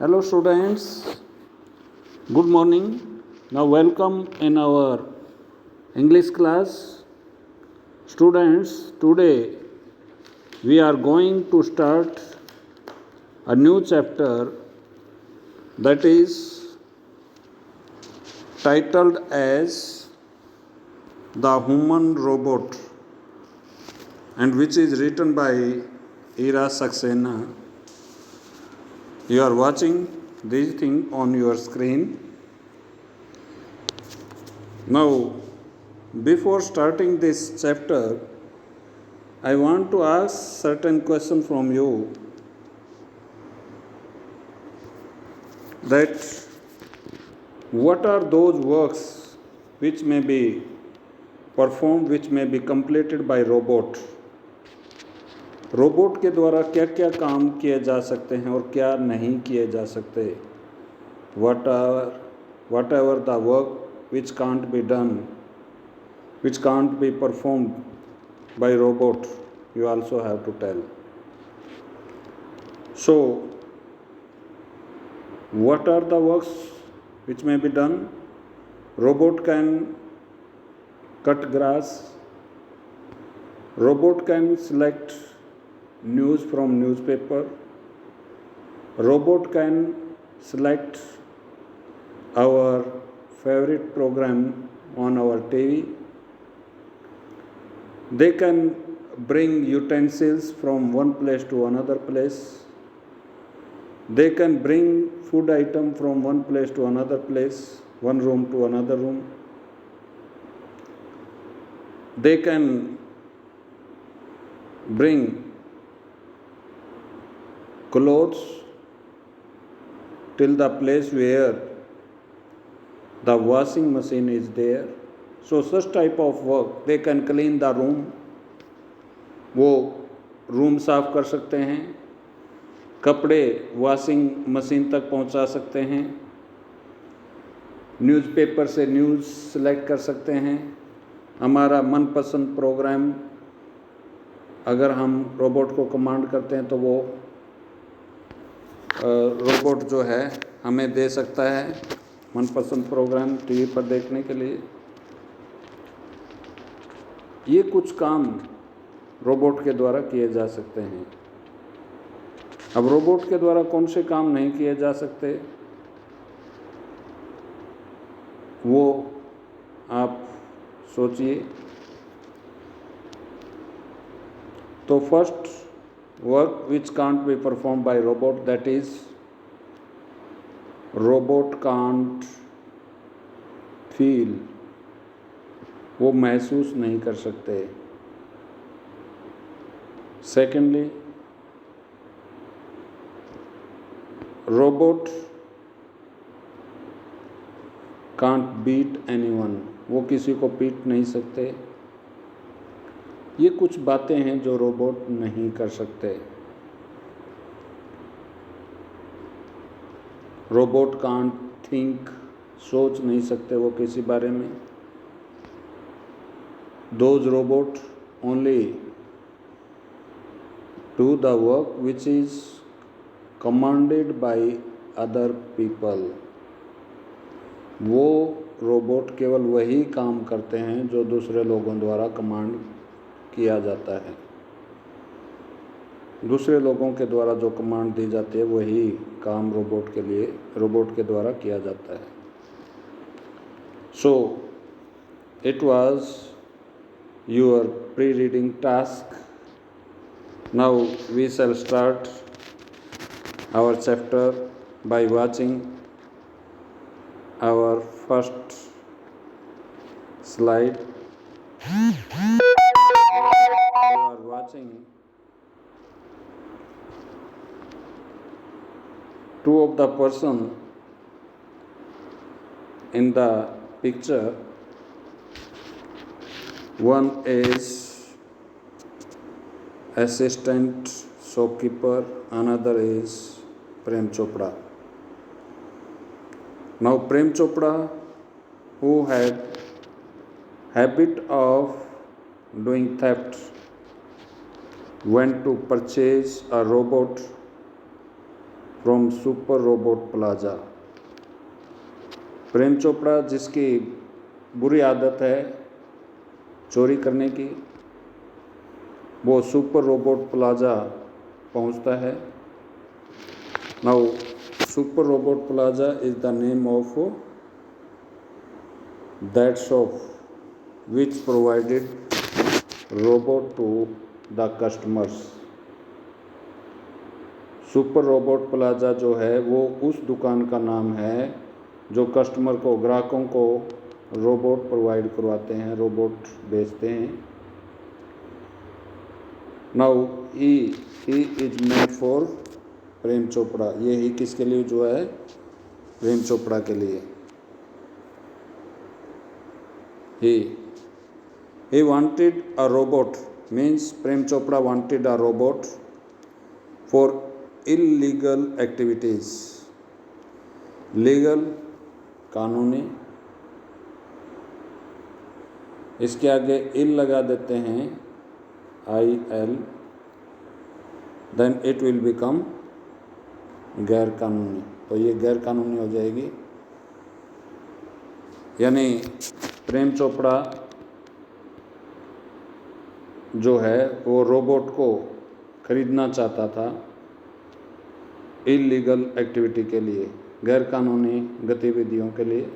Hello, students. Good morning. Now, welcome in our English class. Students, today we are going to start a new chapter that is titled as The Human Robot and which is written by Ira Saxena. You are watching this thing on your screen. Now, before starting this chapter, I want to ask certain question from you that what are those works which may be performed, which may be completed by robot? Robot के द्वारा क्या क्या काम किए जा सकते हैं और क्या नहीं किए जा सकते? What ever the work which can't be done, which can't be performed by robot, you also have to tell. So, what are the works which may be done? Robot can cut grass. Robot can select news from newspaper. Robot can select our favorite program on our TV. They can bring utensils from one place to another place. They can bring food item from one place to another place, one room to another room. They can bring clothes till the place where the washing machine is there. So such type of work, they can clean the room. वो room साफ कर सकते हैं, कपड़े washing machine तक पहुंचा सकते हैं, न्यूज़पेपर से न्यूज़ सेलेक्ट कर सकते हैं, हमारा मनपसंद प्रोग्राम अगर हम रोबोट को कमांड करते हैं तो वो रोबोट जो है हमें दे सकता है मनपसंद प्रोग्राम टीवी पर देखने के लिए। ये कुछ काम रोबोट के द्वारा किए जा सकते हैं। अब रोबोट के द्वारा कौन से काम नहीं किए जा सकते, वो आप सोचिए। तो first work which can't be perform by robot, that is robot can't feel, वो महसूस नहीं कर सकते। Secondly, robot can't beat anyone, वो किसी को पीट नहीं सकते। ये कुछ बातें हैं जो रोबोट नहीं कर सकते। रोबोट कांट थिंक, सोच नहीं सकते वो किसी बारे में। Those robots only do the work which is commanded by other people. वो रोबोट केवल वही काम करते हैं जो दूसरे लोगों द्वारा कमांड किया जाता है। दूसरे लोगों के द्वारा जो कमांड दी जाती है वही काम रोबोट के द्वारा किया जाता है। So, it was your pre-reading task. Now we shall start our chapter by watching our first slide. You are watching two of the person in the picture. One is assistant shopkeeper, another is Prem Chopra. Now Prem Chopra, who had habit of doing theft, went to purchase a robot from super robot plaza. Prem Chopra जिसकी बुरी आदत है चोरी करने की, वो super robot plaza पहुंचता है। Now super robot plaza is the name of that shop which provided robot to the customers। Super robot plaza जो है वो उस दुकान का नाम है जो कस्टमर को, ग्राहकों को रोबोट प्रोवाइड करवाते हैं, रोबोट बेचते हैं। Now he is made for Prem Chopra. ये ही किसके लिए जो है? प्रेम चोपड़ा के लिए। He wanted a robot, means Prem Chopra wanted a robot for illegal activities। Legal कानूनी, इसके आगे इल लगा देते हैं IL, then it will become गैर कानूनी। तो ये गैर कानूनी हो जाएगी। यानी प्रेम चोपड़ा जो है वो रोबोट को खरीदना चाहता था इलीगल एक्टिविटी के लिए, गैर कानूनी गतिविधियों के लिए।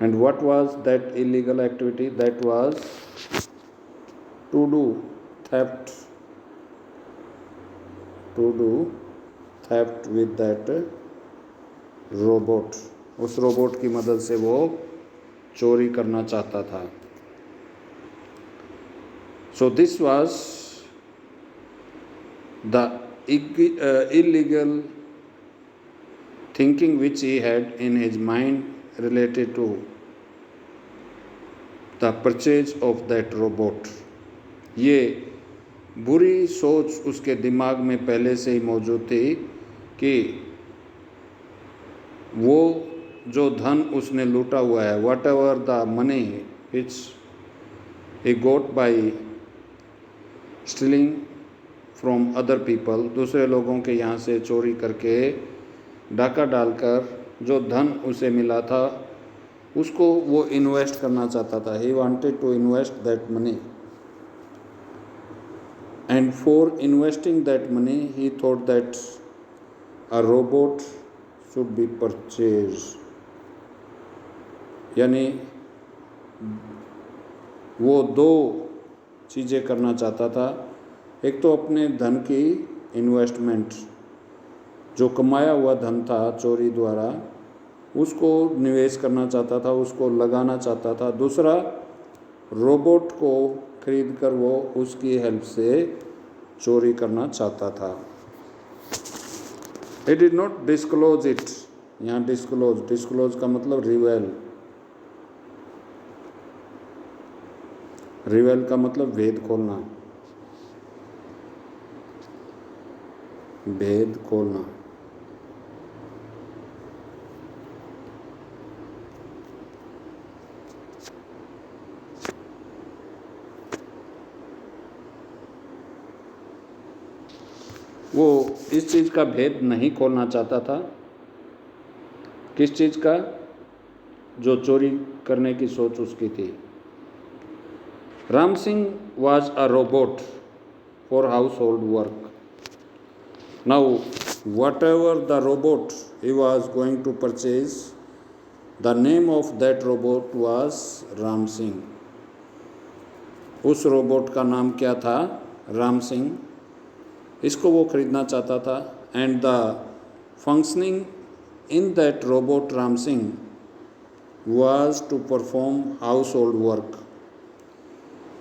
And what was that illegal activity? That was to do theft with that robot. उस रोबोट की मदद से वो चोरी करना चाहता था। So this was the illegal thinking which he had in his mind related to the purchase of that robot। ये बुरी सोच उसके दिमाग में पहले से ही मौजूद थी कि वो जो धन उसने लूटा हुआ है, whatever the money which he got by stealing from other people, दूसरे लोगों के यहाँ से चोरी करके डाका डालकर जो धन उसे मिला था उसको वो इन्वेस्ट करना चाहता था। He wanted to invest that money and for investing that money he thought that a robot should be purchase. यानी वो दो चीज़ें करना चाहता था। एक तो अपने धन की इन्वेस्टमेंट, जो कमाया हुआ धन था चोरी द्वारा, उसको निवेश करना चाहता था, उसको लगाना चाहता था। दूसरा, रोबोट को खरीद कर वो उसकी हेल्प से चोरी करना चाहता था। He did not disclose it। यहाँ डिस्क्लोज का मतलब रिवेल का मतलब भेद खोलना, भेद खोलना। वो इस चीज़ का भेद नहीं खोलना चाहता था। किस चीज़ का? जो चोरी करने की सोच उसकी थी। Ram Singh was a robot for household work। Now, whatever the robot he was going to purchase, the name of that robot was Ram Singh. उस रोबोट का नाम क्या था? राम सिंह। इसको वो खरीदना चाहता था। And the functioning in that robot Ram Singh was to perform household work।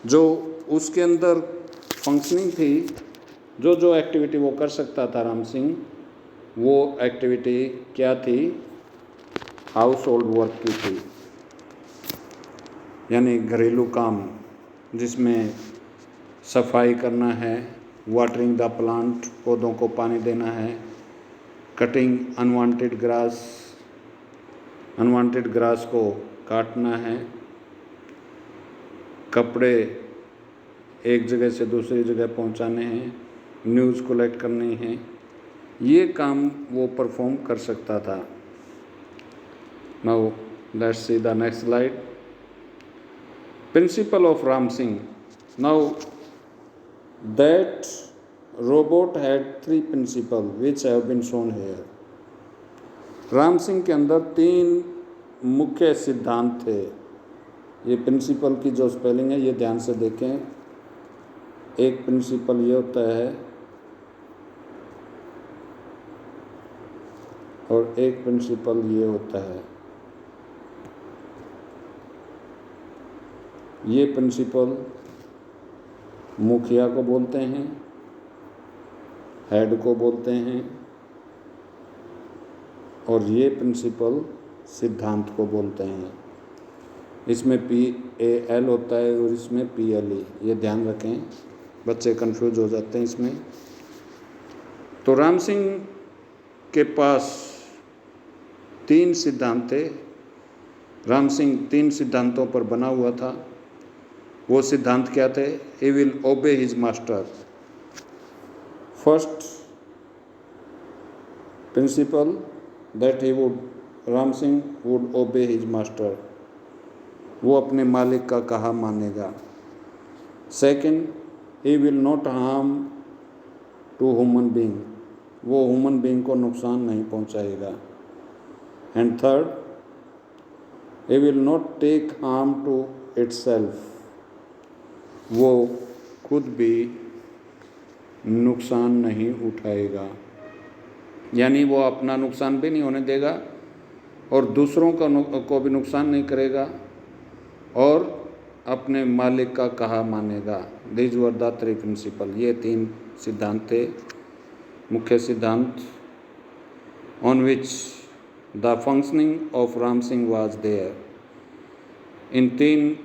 जो उसके अंदर फंक्शनिंग थी, जो एक्टिविटी वो कर सकता था राम सिंह, वो एक्टिविटी क्या थी? हाउस होल्ड वर्क की थी। यानी घरेलू काम, जिसमें सफाई करना है, वाटरिंग द प्लांट, पौधों को पानी देना है, कटिंग अनवांटेड ग्रास को काटना है, कपड़े एक जगह से दूसरी जगह पहुंचाने हैं, न्यूज़ कलेक्ट करनी है, ये काम वो परफॉर्म कर सकता था। Now let's see the next slide. Principle of Ram Singh. Now that robot had three principles which have been shown here. Ram Singh के अंदर 3 मुख्य सिद्धांत थे। ये प्रिंसिपल की जो स्पेलिंग है ये ध्यान से देखें। एक प्रिंसिपल ये होता है और एक प्रिंसिपल ये होता है। ये प्रिंसिपल मुखिया को बोलते हैं, हेड को बोलते हैं, और ये प्रिंसिपल सिद्धांत को बोलते हैं। इसमें PAL होता है और इसमें PLE। ये ध्यान रखें, बच्चे कंफ्यूज हो जाते हैं इसमें। तो राम सिंह के पास 3 सिद्धांत थे। राम सिंह 3 सिद्धांतों पर बना हुआ था। वो सिद्धांत क्या थे? He will obey his master. First principle that he would, Ram Singh would obey his master. वो अपने मालिक का कहा मानेगा। Second, he will not harm to human being. वो ह्यूमन बीइंग को नुकसान नहीं पहुंचाएगा। And third, he will not take harm to itself. वो खुद भी नुकसान नहीं उठाएगा, यानी वो अपना नुकसान भी नहीं होने देगा और दूसरों को भी नुकसान नहीं करेगा और अपने मालिक का कहा मानेगा। These were the 3 principle. ये 3 सिद्धांत थे, मुख्य सिद्धांत, on which the functioning of Ram Singh was there. इन 3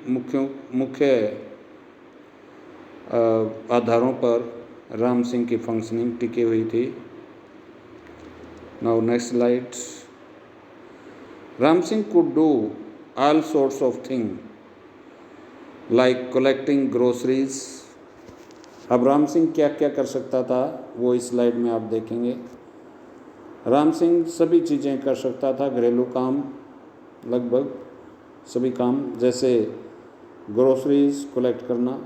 मुख्य आधारों पर राम सिंह की फंक्शनिंग टिकी हुई थी। Now next slide. Ram Singh could do all sorts of things like collecting groceries। अब राम सिंह क्या क्या कर सकता था वो इस स्लाइड में आप देखेंगे। राम सिंह सभी चीज़ें कर सकता था, घरेलू काम, लगभग सभी काम, जैसे ग्रोसरीज कलेक्ट करना,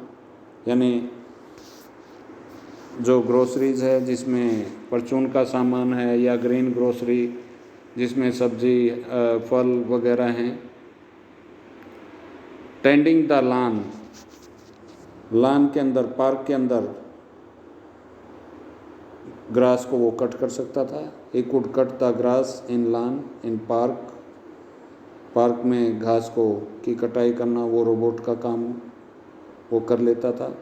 यानी जो ग्रोसरीज है जिसमें परचून का सामान है, या ग्रीन ग्रोसरी जिसमें सब्जी फल वगैरह हैं। टेंडिंग द लॉन, लॉन के अंदर, पार्क के अंदर ग्रास को वो कट कर सकता था। He could cut the grass in log in park. Park में घास को की कटाई करना वो रोबोट का काम वो कर लेता था,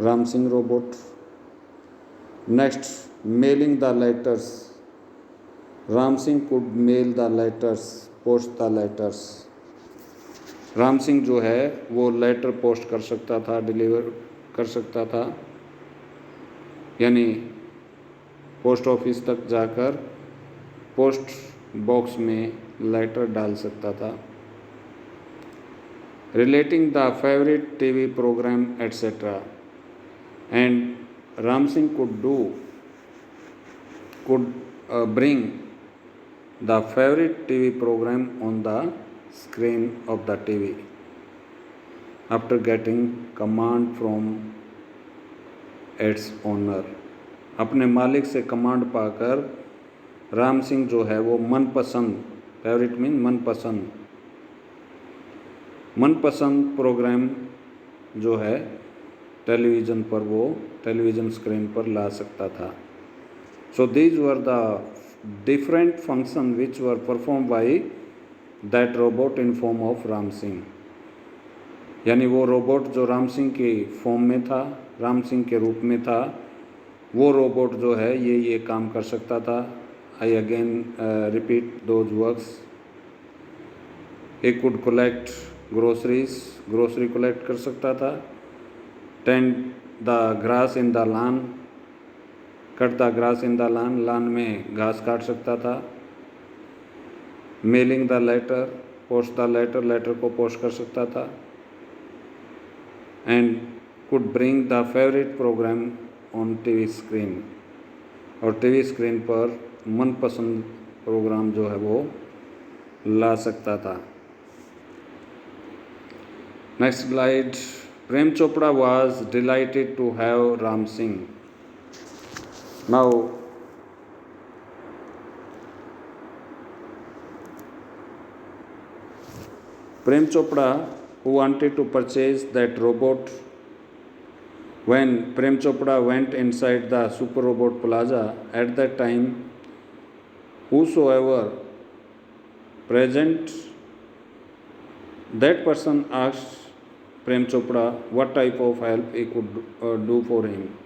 Ram Singh robot. Next, mailing the letters. Ram Singh could mail the letters, post the letters. Ram Singh जो है वो लेटर पोस्ट कर सकता था, डिलीवर कर सकता था, यानी पोस्ट ऑफिस तक जाकर पोस्ट बॉक्स में लेटर डाल सकता था। Relating the favourite TV programme etcetera. And Ram Singh could bring the favorite TV program on the screen of the TV after getting command from its owner। अपने मालिक से कमांड पाकर राम सिंह जो है वो मनपसंद, फेवरेट मीन मनपसंद प्रोग्राम जो है टेलीविज़न पर, वो टेलीविज़न स्क्रीन पर ला सकता था। So these were the different function which were perform by that robot in form of Ram Singh. यानी वो रोबोट जो राम सिंह के फॉर्म में था, राम सिंह के रूप में था, वो रोबोट जो है ये काम कर सकता था। I again repeat those works. He could collect groceries, grocery collect कर सकता था। Tend the grass in the lawn, cut the grass in the lawn, lawn में घास काट सकता था। Mailing the letter, post the letter, letter को post कर सकता था। And could bring the favourite programme on TV screen, और टीवी स्क्रीन पर मनपसंद प्रोग्राम जो है वो ला सकता था। Next slide. Prem Chopra was delighted to have Ram Singh. Now Prem Chopra, who wanted to purchase that robot, when Prem Chopra went inside the Super Robot Plaza, at that time, whosoever present, that person asked Prem Chopra what type of help he could do for him.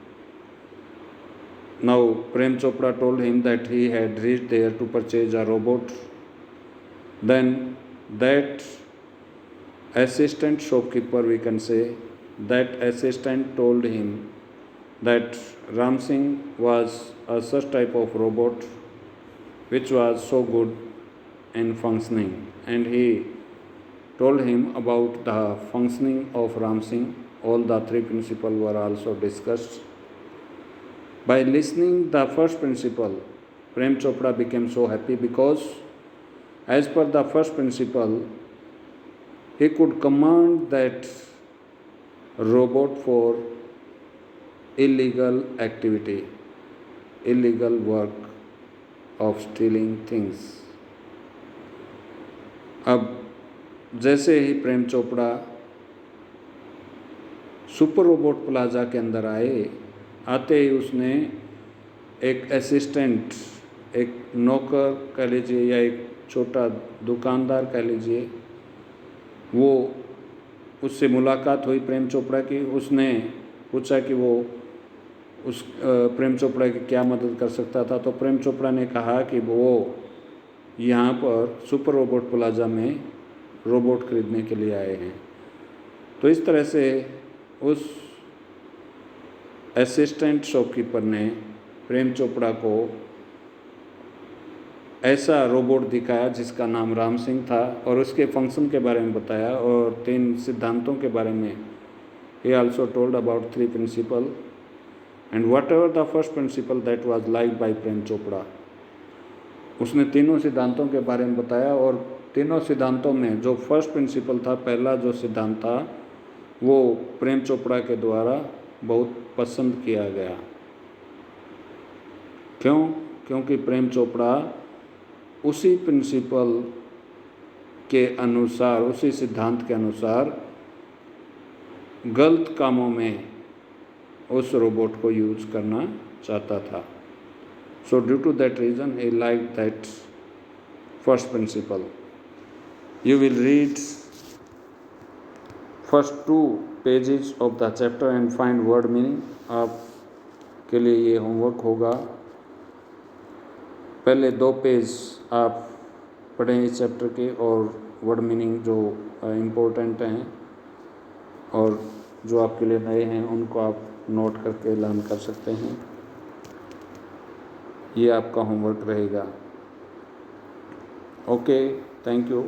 Now Prem Chopra told him that he had reached there to purchase a robot. Then that assistant shopkeeper, we can say, that assistant told him that Ram Singh was a such type of robot which was so good in functioning, and he told him about the functioning of Ram Singh. All the three principles were also discussed. By listening the first principle, Prem Chopra became so happy because as per the first principle, he could command that robot for illegal activity, illegal work of stealing things. अब जैसे ही Prem Chopra super robot plaza के अंदर आते ही उसने एक assistant, एक नौकर कह लीजिए या एक छोटा दुकानदार कह लीजिए, वो उससे मुलाकात हुई प्रेम चोपड़ा की। उसने पूछा कि वो उस प्रेम चोपड़ा की क्या मदद कर सकता था। तो प्रेम चोपड़ा ने कहा कि वो यहाँ पर सुपर रोबोट प्लाजा में रोबोट खरीदने के लिए आए हैं। तो इस तरह से उस असिस्टेंट शॉपकीपर ने प्रेम चोपड़ा को ऐसा रोबोट दिखाया जिसका नाम राम सिंह था और उसके फंक्शन के बारे में बताया और 3 सिद्धांतों के बारे में। he also told about 3 principles and whatever the first principle that was liked by Prem Chopra, उसने तीनों सिद्धांतों के बारे में बताया और तीनों सिद्धांतों में जो फर्स्ट प्रिंसिपल था, पहला जो सिद्धांत था, वो प्रेम चोपड़ा के द्वारा बहुत पसंद किया गया। क्यों? क्योंकि प्रेम चोपड़ा उसी प्रिंसिपल के अनुसार, उसी सिद्धांत के अनुसार गलत कामों में उस रोबोट को यूज करना चाहता था। So due to that reason he liked that first principle. You will read first 2 pages of the chapter and find word meaning. आपके लिए ये होमवर्क होगा। पहले 2 पेज आप पढ़ें इस चैप्टर के और वर्ड मीनिंग जो इम्पोर्टेंट हैं और जो आपके लिए नए हैं उनको आप नोट करके लर्न कर सकते हैं। ये आपका होमवर्क रहेगा। Okay, thank you.